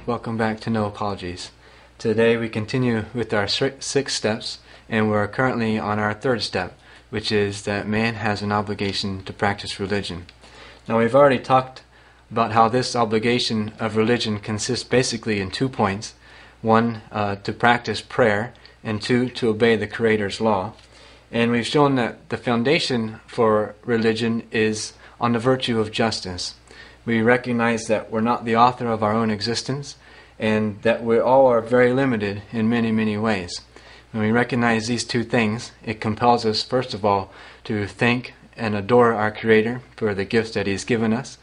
welcome back to No Apologies. Today we continue with our 6 steps, and we're currently on our 3rd step, which is that man has an obligation to practice religion. Now we've already talked about how this obligation of religion consists basically in 2 points. 1, to practice prayer, and 2, to obey the Creator's law. And we've shown that the foundation for religion is on the virtue of justice. We recognize that we're not the author of our own existence, and that we all are very limited in many, many ways. When we recognize these 2 things, it compels us, first of all, to thank and adore our Creator for the gifts that He's given us,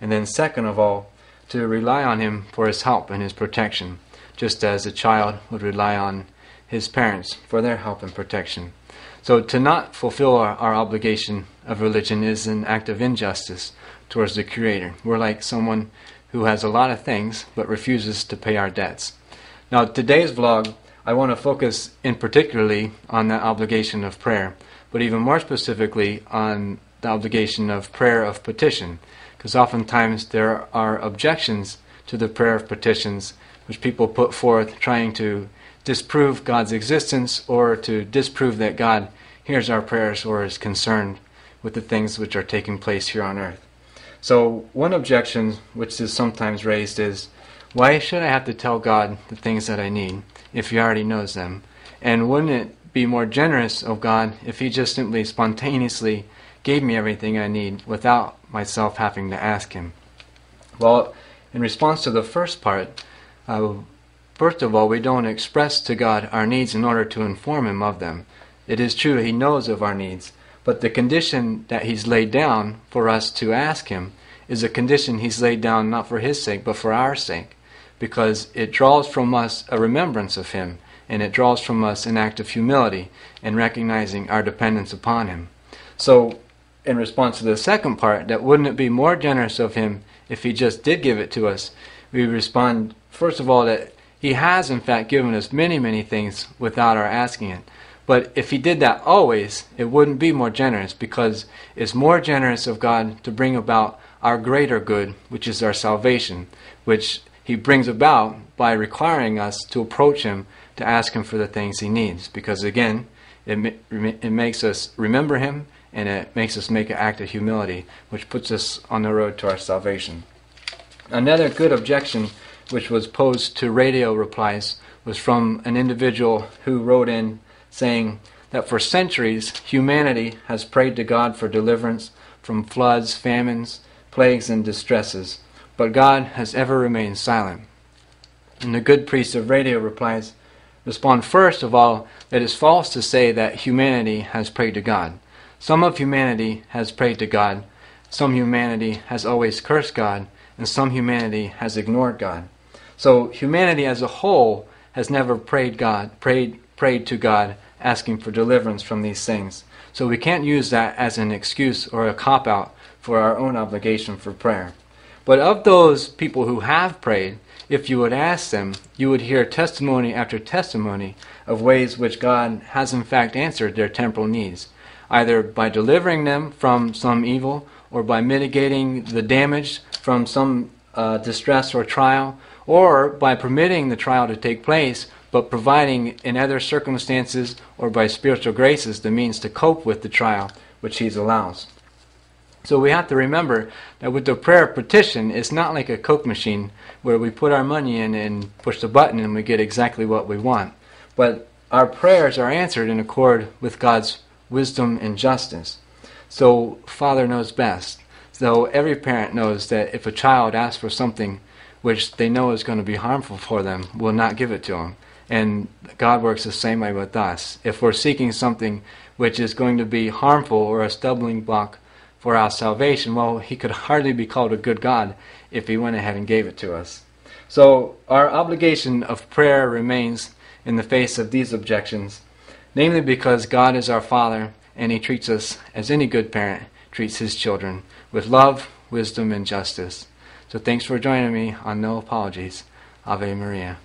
and then second of all, to rely on Him for His help and His protection, just as a child would rely on his parents for their help and protection. So to not fulfill our obligation of religion is an act of injustice towards the Creator. We're like someone who has a lot of things but refuses to pay our debts. Now today's vlog, I want to focus in particularly on that obligation of prayer, but even more specifically on the obligation of prayer of petition, because oftentimes there are objections to the prayer of petitions which people put forth trying to disprove God's existence or to disprove that God hears our prayers or is concerned with the things which are taking place here on earth. So one objection which is sometimes raised is, why should I have to tell God the things that I need if He already knows them? And wouldn't it be more generous of God if He just simply spontaneously gave me everything I need without myself having to ask Him? Well, in response to the first part, first of all, we don't express to God our needs in order to inform Him of them. It is true He knows of our needs, but the condition that He's laid down for us to ask Him is a condition He's laid down not for His sake, but for our sake, because it draws from us a remembrance of Him, and it draws from us an act of humility in recognizing our dependence upon Him. So, in response to the second part, that wouldn't it be more generous of Him if He just did give it to us, we respond, first of all, that He has in fact given us many, many things without our asking it. But if He did that always, it wouldn't be more generous, because it's more generous of God to bring about our greater good, which is our salvation, which He brings about by requiring us to approach Him to ask Him for the things He needs. Because again, it makes us remember Him, and it makes us make an act of humility, which puts us on the road to our salvation. Another good objection which was posed to radio replies was from an individual who wrote in saying that for centuries humanity has prayed to God for deliverance from floods, famines, plagues, and distresses, but God has ever remained silent. And the good priest of radio replies respond first of all that it's false to say that humanity has prayed to God. Some of humanity has prayed to God, some humanity has always cursed God, and some humanity has ignored God. So humanity as a whole has never prayed to God asking for deliverance from these things. So we can't use that as an excuse or a cop-out for our own obligation for prayer. But of those people who have prayed, if you would ask them, you would hear testimony after testimony of ways which God has in fact answered their temporal needs, either by delivering them from some evil or by mitigating the damage from some distress or trial, or by permitting the trial to take place, but providing in other circumstances or by spiritual graces the means to cope with the trial which He allows. So we have to remember that with the prayer of petition, it's not like a Coke machine where we put our money in and push the button and we get exactly what we want. But our prayers are answered in accord with God's wisdom and justice. So Father knows best. So every parent knows that if a child asks for something which they know is going to be harmful for them, will not give it to them. And God works the same way with us. If we're seeking something which is going to be harmful or a stumbling block for our salvation, well, He could hardly be called a good God if He went ahead and gave it to us. So our obligation of prayer remains in the face of these objections, namely because God is our Father, and He treats us as any good parent treats his children, with love, wisdom, and justice. So thanks for joining me on No Apologies. Ave Maria.